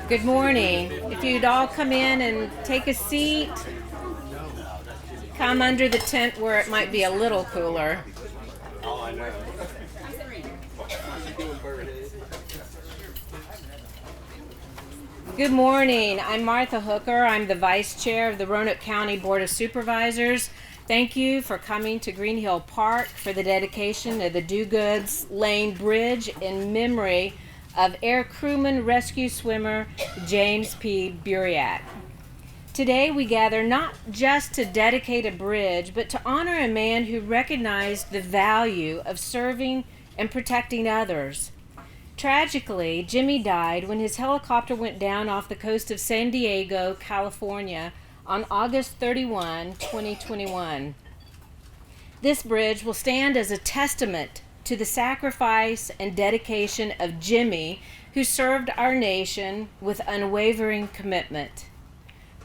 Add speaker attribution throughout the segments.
Speaker 1: Good morning. If you'd all come in and take a seat, come under the tent where it might be a little cooler. Good morning. I'm Martha Hooker. I'm the Vice Chair of the Roanoke County Board of Supervisors. Thank you for coming to Green Hill Park for the dedication of the Do-Goods Lane Bridge in memory of Air Crewman Rescue Swimmer James P. Buriak. Today we gather not just to dedicate a bridge, but to honor a man who recognized the value of serving and protecting others. Tragically, Jimmy died when his helicopter went down off the coast of San Diego, California on August 31, 2021. This bridge will stand as a testament to the sacrifice and dedication of Jimmy, who served our nation with unwavering commitment.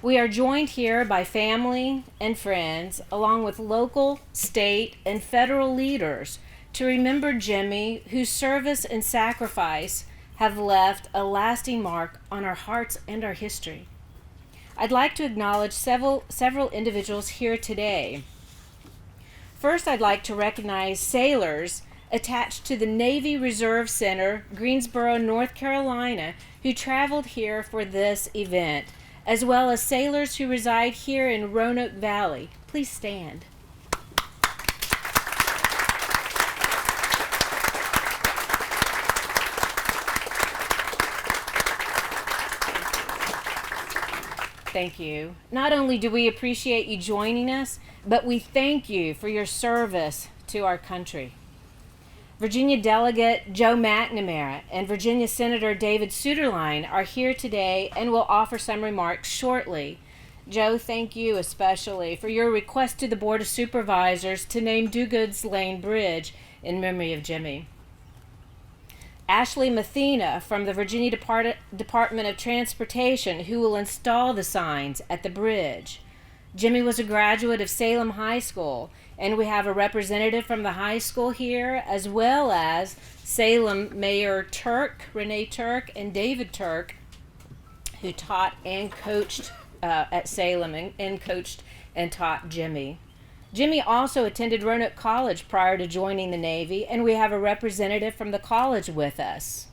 Speaker 1: We are joined here by family and friends, along with local, state, and federal leaders, to remember Jimmy, whose service and sacrifice have left a lasting mark on our hearts and our history. I'd like to acknowledge several individuals here today. First, I'd like to recognize sailors attached to the Navy Reserve Center, Greensboro, North Carolina, who traveled here for this event, as well as sailors who reside here in Roanoke Valley. Please stand. Thank you. Not only do we appreciate you joining us, but we thank you for your service to our country. Virginia Delegate Joe McNamara and Virginia Senator David Suetterlein are here today and will offer some remarks shortly. Joe, thank you especially for your request to the Board of Supervisors to name Do-Goods Lane Bridge in memory of Jimmy. Ashley Mathena from the Virginia Department of Transportation, who will install the signs at the bridge. Jimmy was a graduate of Salem High School, and we have a representative from the high school here, as well as Salem Mayor Renee Turk, and David Turk, who taught and coached at Salem and coached and taught Jimmy. Jimmy also attended Roanoke College prior to joining the Navy, and we have a representative from the college with us.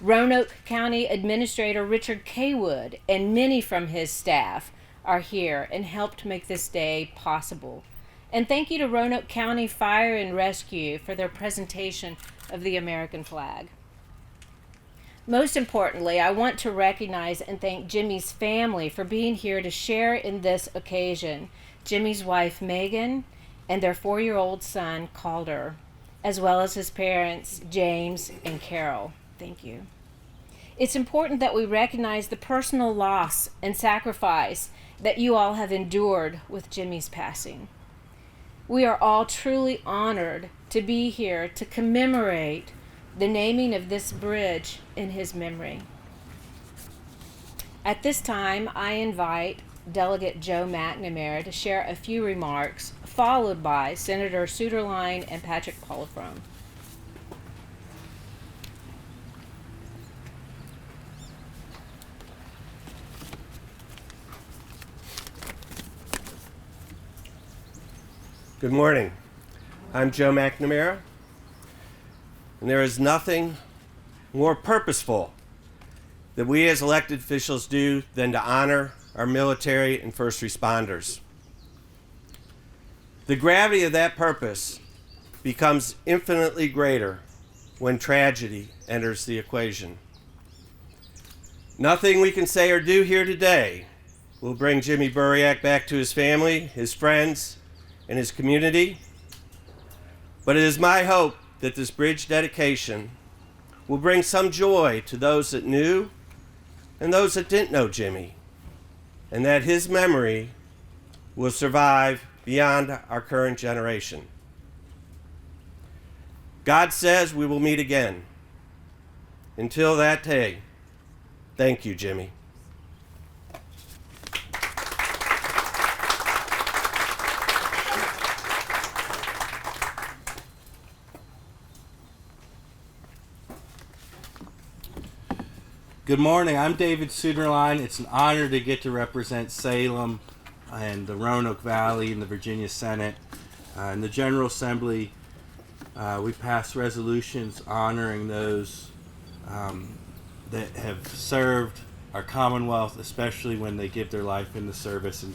Speaker 1: Roanoke County Administrator Richard Kaywood and many from his staff are here and helped make this day possible. And thank you to Roanoke County Fire and Rescue for their presentation of the American flag. Most importantly, I want to recognize and thank Jimmy's family for being here to share in this occasion. Jimmy's wife, Megan, and their 4-year-old son, Calder, as well as his parents, James and Carol. Thank you. It's important that we recognize the personal loss and sacrifice that you all have endured with Jimmy's passing. We are all truly honored to be here to commemorate the naming of this bridge in his memory. At this time, I invite Delegate Joe McNamara to share a few remarks, followed by Senator Suetterlein and Patrick Polifrone.
Speaker 2: Good morning. I'm Joe McNamara, and there is nothing more purposeful that we as elected officials do than to honor our military and first responders. The gravity of that purpose becomes infinitely greater when tragedy enters the equation. Nothing we can say or do here today will bring Jimmy Buriak back to his family, his friends, and his community, but it is my hope that this bridge dedication will bring some joy to those that knew and those that didn't know Jimmy, and that his memory will survive beyond our current generation. God says we will meet again. Until that day, thank you, Jimmy.
Speaker 3: Good morning. I'm David Suderline. It's an honor to get to represent Salem and the Roanoke Valley in the Virginia Senate. In the General Assembly, we passed resolutions honoring those that have served our Commonwealth, especially when they give their life in the service.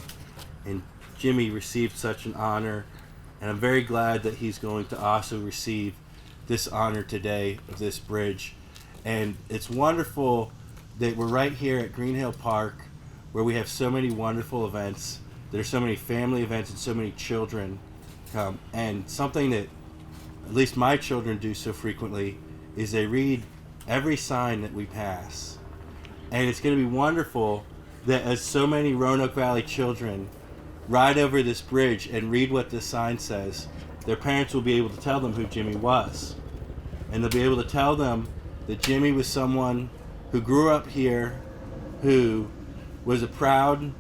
Speaker 3: And Jimmy received such an honor, and I'm very glad that he's going to also receive this honor today of this bridge. And it's wonderful that we're right here at Green Hill Park, where we have so many wonderful events. There's so many family events and so many children. And something that at least my children do so frequently is they read every sign that we pass. And it's going to be wonderful that as so many Roanoke Valley children ride over this bridge and read what this sign says, their parents will be able to tell them who Jimmy was. And they'll be able to tell them that Jimmy was someone who grew up here, who was a proud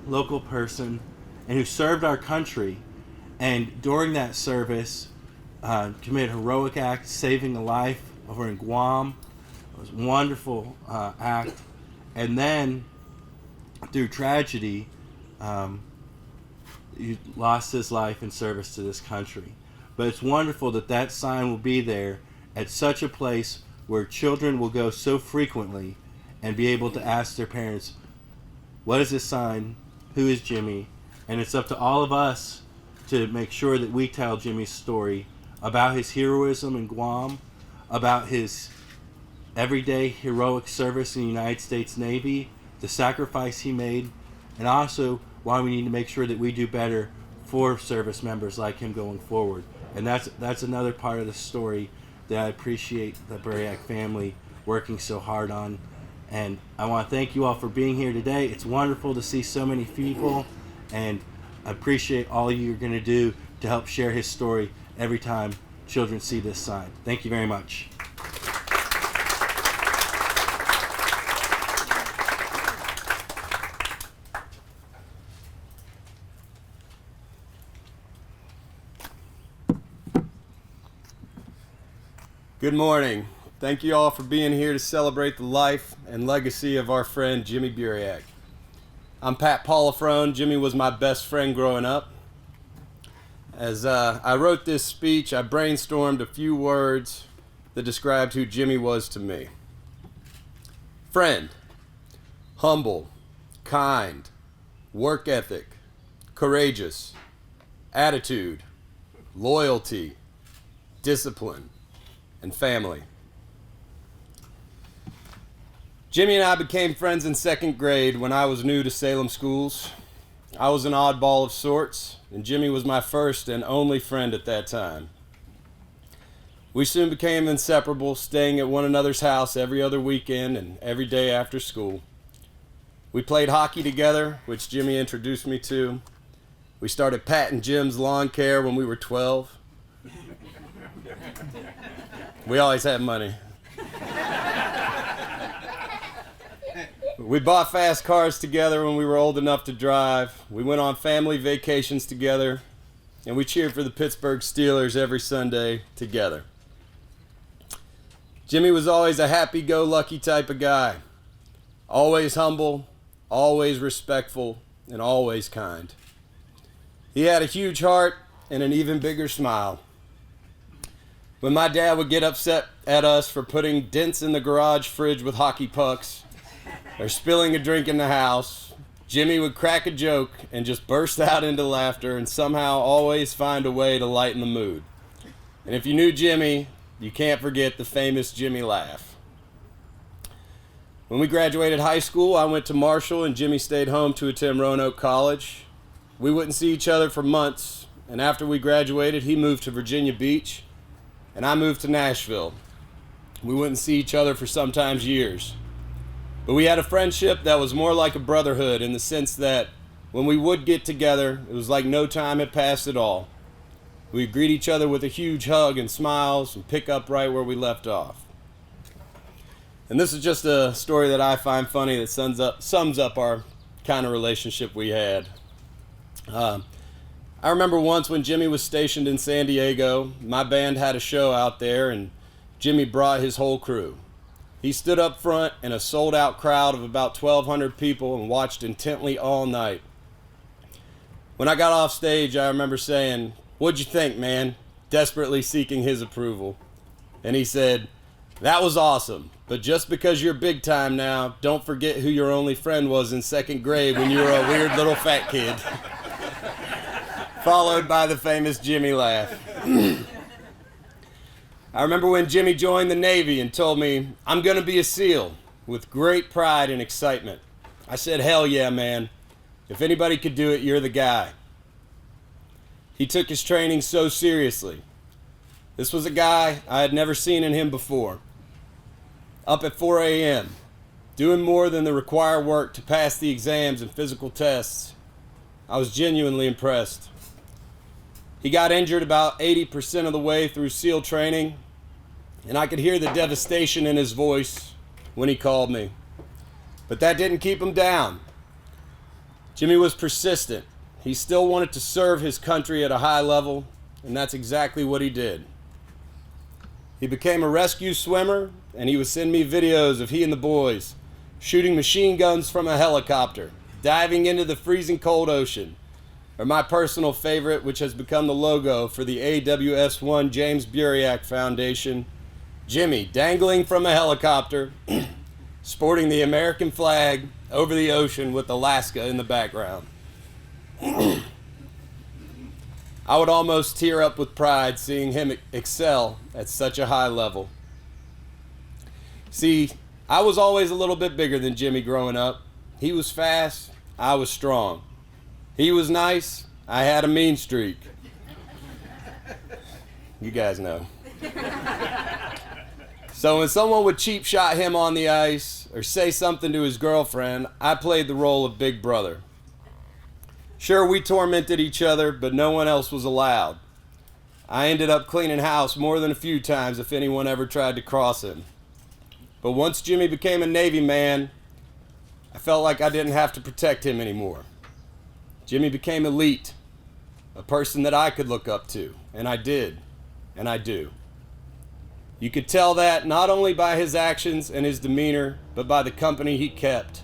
Speaker 3: local person, and who served our country. And during that service, committed a heroic act, saving a life over in Guam. It was a wonderful act. And then, through tragedy, he lost his life in service to this country. But it's wonderful that that sign will be there at such a place where children will go so frequently and be able to ask their parents, what is this sign? Who is Jimmy? And it's up to all of us to make sure that we tell Jimmy's story about his heroism in Guam, about his everyday heroic service in the United States Navy, the sacrifice he made, and also why we need to make sure that we do better for service members like him going forward. And that's another part of the story that I appreciate the Buriak family working so hard on. And I want to thank you all for being here today. It's wonderful to see so many people, and I appreciate all you're going to do to help share his story every time children see this sign. Thank you very much.
Speaker 2: Good morning. Thank you all for being here to celebrate the life and legacy of our friend Jimmy Buriak. I'm Pat Polifrone. Jimmy was my best friend growing up. As I wrote this speech, I brainstormed a few words that described who Jimmy was to me. Friend, humble, kind, work ethic, courageous, attitude, loyalty, discipline, and family. Jimmy and I became friends in second grade when I was new to Salem schools. I was an oddball of sorts, and Jimmy was my first and only friend at that time. We soon became inseparable, staying at one another's house every other weekend and every day after school. We played hockey together, which Jimmy introduced me to. We started Pat and Jim's lawn care when we were 12. We always had money. We bought fast cars together when we were old enough to drive. We went on family vacations together, and we cheered for the Pittsburgh Steelers every Sunday together. Jimmy was always a happy-go-lucky type of guy. Always humble, always respectful, and always kind. He had a huge heart and an even bigger smile. When my dad would get upset at us for putting dents in the garage fridge with hockey pucks or spilling a drink in the house, Jimmy would crack a joke and just burst out into laughter and somehow always find a way to lighten the mood. And if you knew Jimmy, you can't forget the famous Jimmy laugh. When we graduated high school, I went to Marshall and Jimmy stayed home to attend Roanoke College. We wouldn't see each other for months, and after we graduated, he moved to Virginia Beach, and I moved to Nashville. We wouldn't see each other for sometimes years. But we had a friendship that was more like a brotherhood in the sense that when we would get together, it was like no time had passed at all. We'd greet each other with a huge hug and smiles and pick up right where we left off. And this is just a story that I find funny that sums up our kind of relationship we had. I remember once when Jimmy was stationed in San Diego, my band had a show out there and Jimmy brought his whole crew.
Speaker 4: He stood up front in a sold-out crowd of about 1,200 people and watched intently all night. When I got off stage, I remember saying, "What'd you think, man?" desperately seeking his approval. And he said, "That was awesome, but just because you're big time now, don't forget who your only friend was in second grade when you were a weird little fat kid." Followed by the famous Jimmy laugh. I remember when Jimmy joined the Navy and told me, "I'm going to be a SEAL," with great pride and excitement. I said, "Hell yeah, man. If anybody could do it, you're the guy." He took his training so seriously. This was a guy I had never seen in him before. Up at 4 a.m., doing more than the required work to pass the exams and physical tests. I was genuinely impressed. He got injured about 80% of the way through SEAL training, and I could hear the devastation in his voice when he called me. But that didn't keep him down. Jimmy was persistent. He still wanted to serve his country at a high level, and that's exactly what he did. He became a rescue swimmer, and he would send me videos of he and the boys shooting machine guns from a helicopter, diving into the freezing cold ocean, or my personal favorite, which has become the logo for the AWS-1 James Buriak Foundation, Jimmy dangling from a helicopter, sporting the American flag over the ocean with Alaska in the background. I would almost tear up with pride seeing him excel at such a high level. See, I was always a little bit bigger than Jimmy growing up. He was fast, I was strong. He was nice, I had a mean streak. You guys know. So when someone would cheap shot him on the ice or say something to his girlfriend, I played the role of big brother. Sure, we tormented each other, but no one else was allowed. I ended up cleaning house more than a few times if anyone ever tried to cross him. But once Jimmy became a Navy man, I felt like I didn't have to protect him anymore. Jimmy became elite, a person that I could look up to, and I did, and I do. You could tell that not only by his actions and his demeanor, but by the company he kept.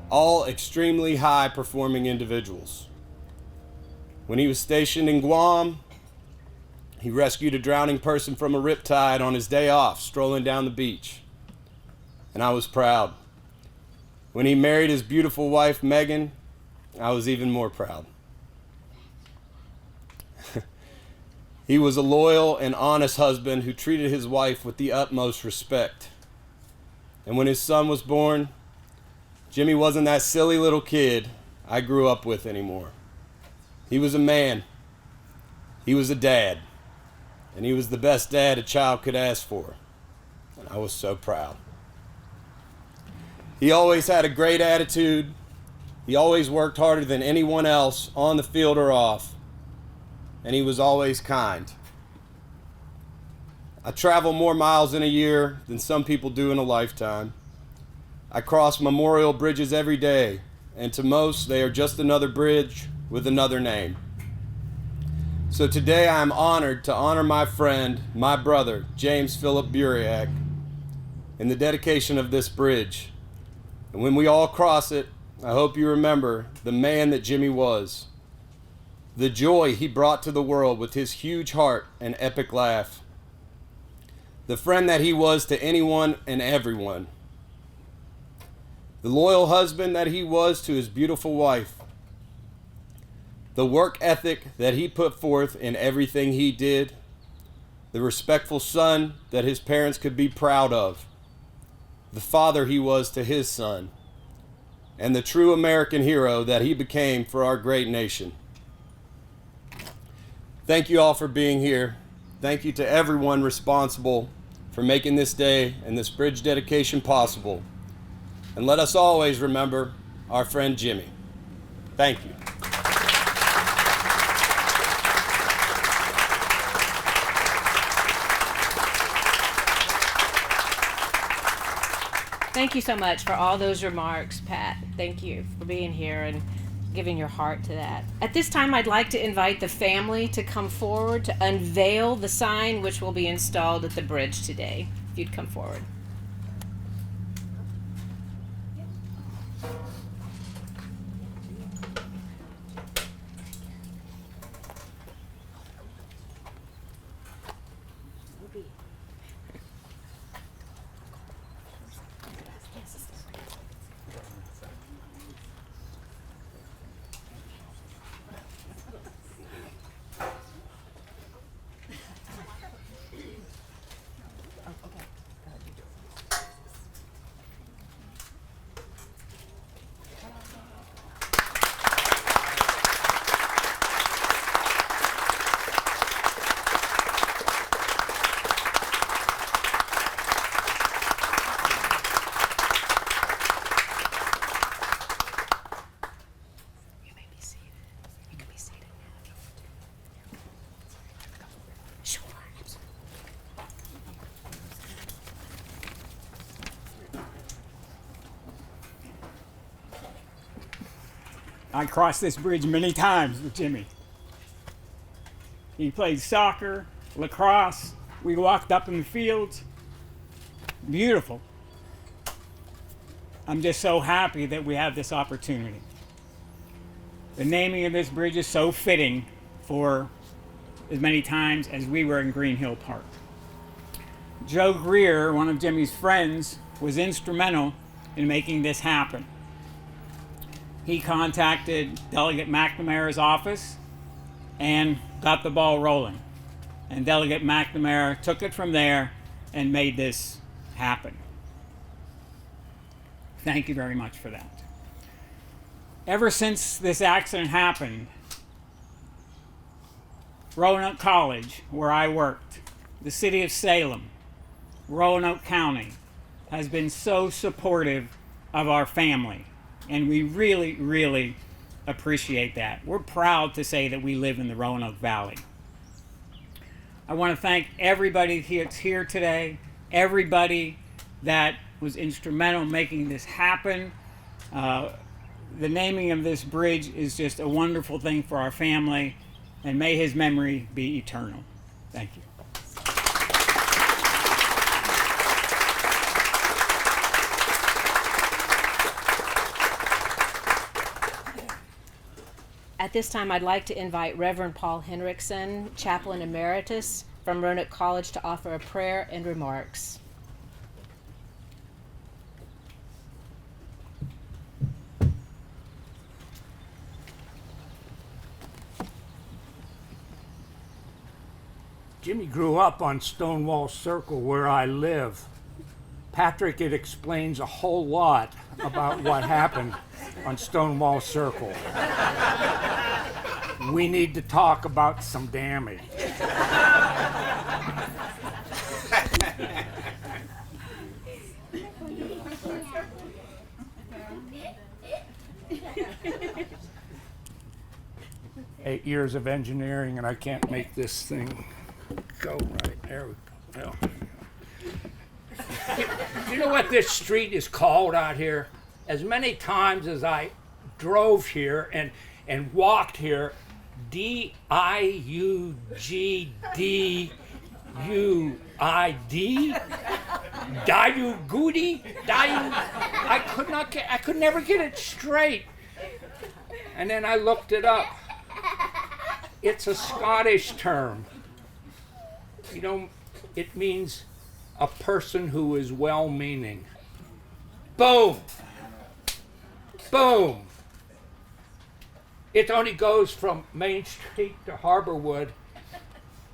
Speaker 4: All extremely high-performing individuals. When he was stationed in Guam, he rescued a drowning person from a riptide on his day off, strolling down the beach. And I was proud. When he married his beautiful wife, Megan, I was even more proud. He was a loyal and honest husband who treated his wife with the utmost respect. And when his son was born, Jimmy wasn't that silly little kid I grew up with anymore. He was a man. He was a dad. And he was the best dad a child could ask for. And I was so proud. He always had a great attitude. He always worked harder than anyone else on the field or off. And he was always kind. I travel more miles in a year than some people do in a lifetime. I cross memorial bridges every day, and to most, they are just another bridge with another name. So today I am honored to honor my friend, my brother, James Philip Buriak, in the dedication of this bridge. And when we all cross it, I hope you remember the man that Jimmy was. The joy he brought to the world with his huge heart and epic laugh. The friend that he was to anyone and everyone. The loyal husband that he was to his beautiful wife. The work ethic that he put forth in everything he did. The respectful son that his parents could be proud of. The father he was to his son. And the true American hero that he became for our great nation. Thank you all for being here. Thank you to everyone responsible for making this day and this bridge dedication possible. And let us always remember our friend Jimmy. Thank you.
Speaker 1: Thank you so much for all those remarks, Pat. Thank you for being here and giving your heart to that. At this time, I'd like to invite the family to come forward to unveil the sign which will be installed at the bridge today. If you'd come forward.
Speaker 5: I crossed this bridge many times with Jimmy. He played soccer, lacrosse. We walked up in the fields. Beautiful. I'm just so happy that we have this opportunity. The naming of this bridge is so fitting for as many times as we were in Green Hill Park. Joe Greer, one of Jimmy's friends, was instrumental in making this happen. He contacted Delegate McNamara's office and got the ball rolling. And Delegate McNamara took it from there and made this happen. Thank you very much for that. Ever since this accident happened, Roanoke College, where I worked, the city of Salem, Roanoke County, has been so supportive of our family. And we really, really appreciate that. We're proud to say that we live in the Roanoke Valley. I want to thank everybody that's here today, everybody that was instrumental in making this happen. The naming of this bridge is just a wonderful thing for our family, and may his memory be eternal. Thank you.
Speaker 1: At this time, I'd like to invite Reverend Paul Henriksen, Chaplain Emeritus from Roanoke College, to offer a prayer and remarks.
Speaker 6: Jimmy grew up on Stonewall Circle where I live. Patrick, it explains a whole lot about what happened on Stonewall Circle. We need to talk about some damage. Eight years of engineering and I can't make this thing go right. There we go. You know what this street is called out here? As many times as I drove here and walked here, D-I-U-G-D-U-I-D? Diu-Goody? I could never get it straight. And then I looked it up. It's a Scottish term. You know, it means a person who is well-meaning. Boom! Boom! It only goes from Main Street to Harborwood,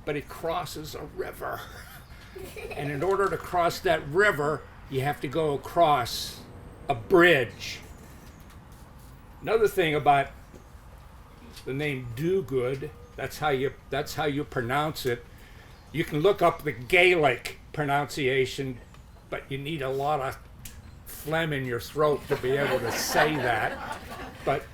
Speaker 6: but it crosses a river. And in order to cross that river, you have to go across a bridge. Another thing about the name Do-Good, that's how you pronounce it. You can look up the Gaelic pronunciation, but you need a lot of phlegm in your throat to be able to say that. But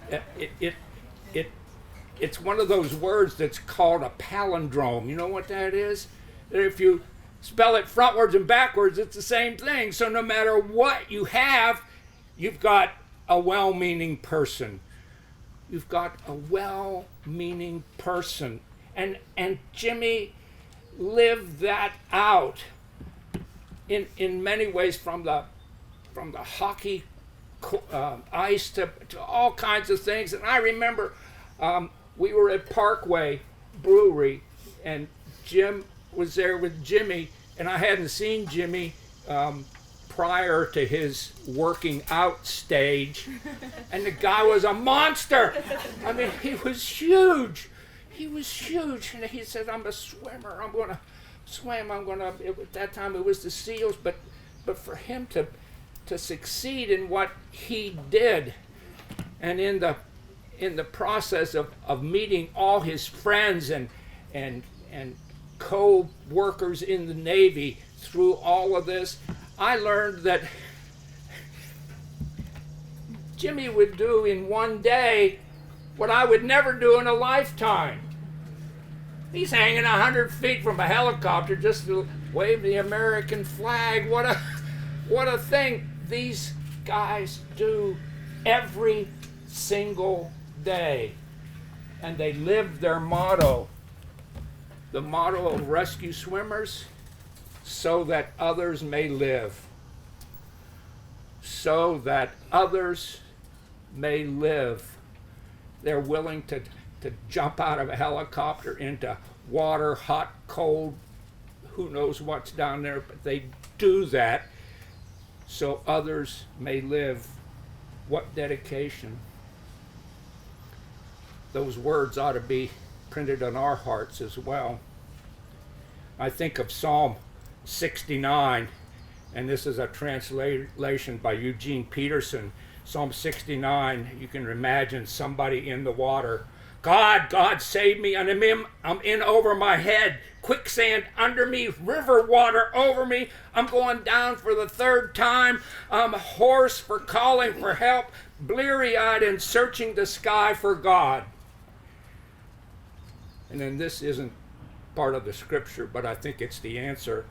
Speaker 6: it's one of those words that's called a palindrome. You know what that is? If you spell it frontwards and backwards, it's the same thing. So no matter what you have, you've got a well-meaning person. You've got a well-meaning person. And Jimmy lived that out in many ways, from the hockey ice to all kinds of things. And I remember we were at Parkway Brewery and Jim was there with Jimmy and I hadn't seen Jimmy prior to his working out stage, and the guy was a monster. I mean, he was huge. He was huge, and he said, "I'm a swimmer. I'm going to swim. At that time it was the SEALs, but for him to succeed in what he did, and in the process of meeting all his friends and co-workers in the Navy through all of this, I learned that Jimmy would do in one day what I would never do in a lifetime. He's hanging 100 feet from a helicopter just to wave the American flag. What a thing these guys do every single day. And they live their motto. The motto of rescue swimmers: so that others may live. So that others may live. They're willing to jump out of a helicopter into water, hot, cold, who knows what's down there, but they do that so others may live. What dedication. Those words ought to be printed on our hearts as well. I think of Psalm 69, and this is a translation by Eugene Peterson. Psalm 69, you can imagine somebody in the water. God, save me, and I'm in over my head. Quicksand under me, river water over me. I'm going down for the third time. I'm hoarse for calling for help, bleary-eyed and searching the sky for God. And then this isn't part of the scripture, but I think it's the answer.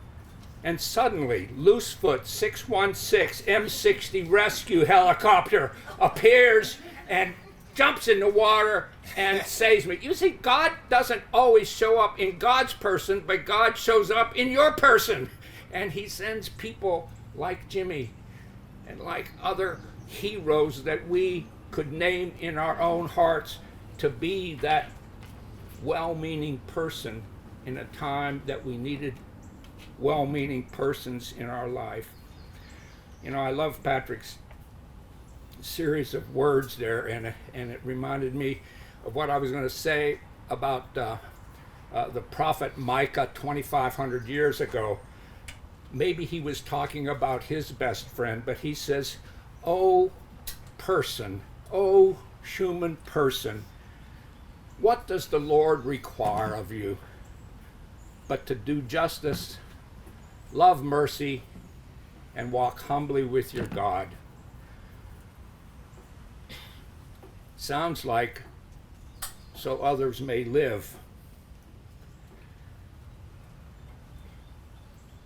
Speaker 6: And suddenly, Loosefoot 616 M60 rescue helicopter appears and jumps in the water and saves me. You see, God doesn't always show up in God's person, but God shows up in your person. And he sends people like Jimmy and like other heroes that we could name in our own hearts to be that well-meaning person in a time that we needed well-meaning persons in our life. You know, I love Patrick's series of words there, and it reminded me of what I was going to say about the prophet Micah 2,500 years ago. Maybe he was talking about his best friend, but he says, "Oh person, oh human person, what does the Lord require of you but to do justice, love mercy, and walk humbly with your God?" Sounds like so others may live.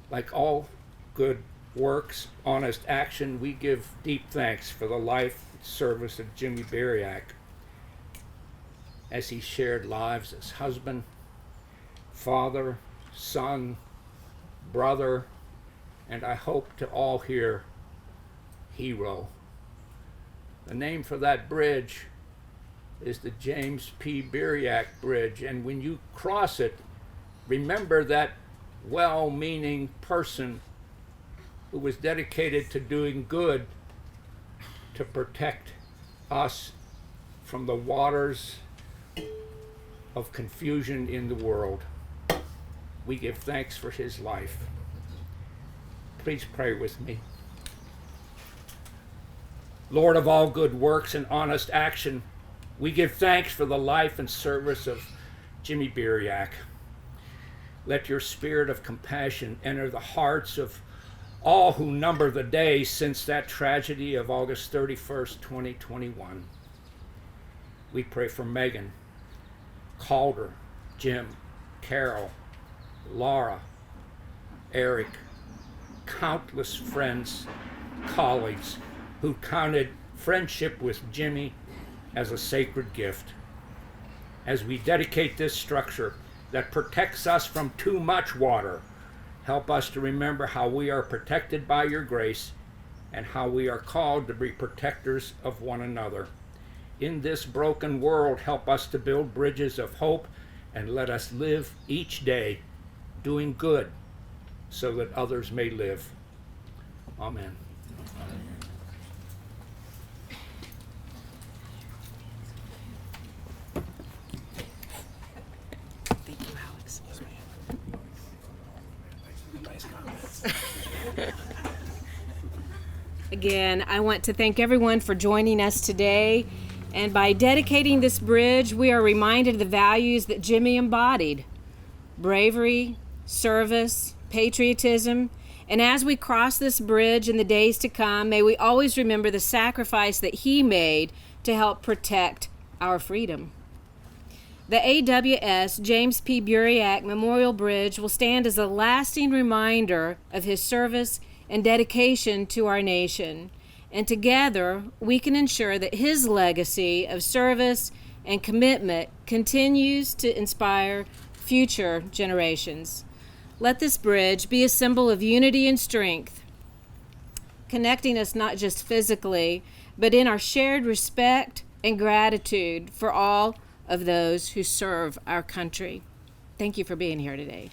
Speaker 6: Like all good works, honest action, we give deep thanks for the life and service of Jimmy Buriak as he shared lives as husband, father, son, brother, and I hope to all here, hero. The name for that bridge is the James P. Buriak Bridge, and when you cross it, remember that well-meaning person who was dedicated to doing good to protect us from the waters of confusion in the world. We give thanks for his life. Please pray with me. Lord of all good works and honest action, we give thanks for the life and service of Jimmy Buriak. Let your spirit of compassion enter the hearts of all who number the days since that tragedy of August 31st, 2021. We pray for Megan, Calder, Jim, Carol, Laura, Eric, countless friends, colleagues who counted friendship with Jimmy as a sacred gift. As we dedicate this structure that protects us from too much water, help us to remember how we are protected by your grace and how we are called to be protectors of one another. In this broken world, help us to build bridges of hope and let us live each day doing good so that others may live. Amen.
Speaker 1: Thank you, Alex. Again, I want to thank everyone for joining us today. And by dedicating this bridge, we are reminded of the values that Jimmy embodied: bravery, service, patriotism. And as we cross this bridge in the days to come, may we always remember the sacrifice that he made to help protect our freedom. The AWS James P. Buriak Memorial Bridge will stand as a lasting reminder of his service and dedication to our nation. And together, we can ensure that his legacy of service and commitment continues to inspire future generations. Let this bridge be a symbol of unity and strength, connecting us not just physically, but in our shared respect and gratitude for all of those who serve our country. Thank you for being here today.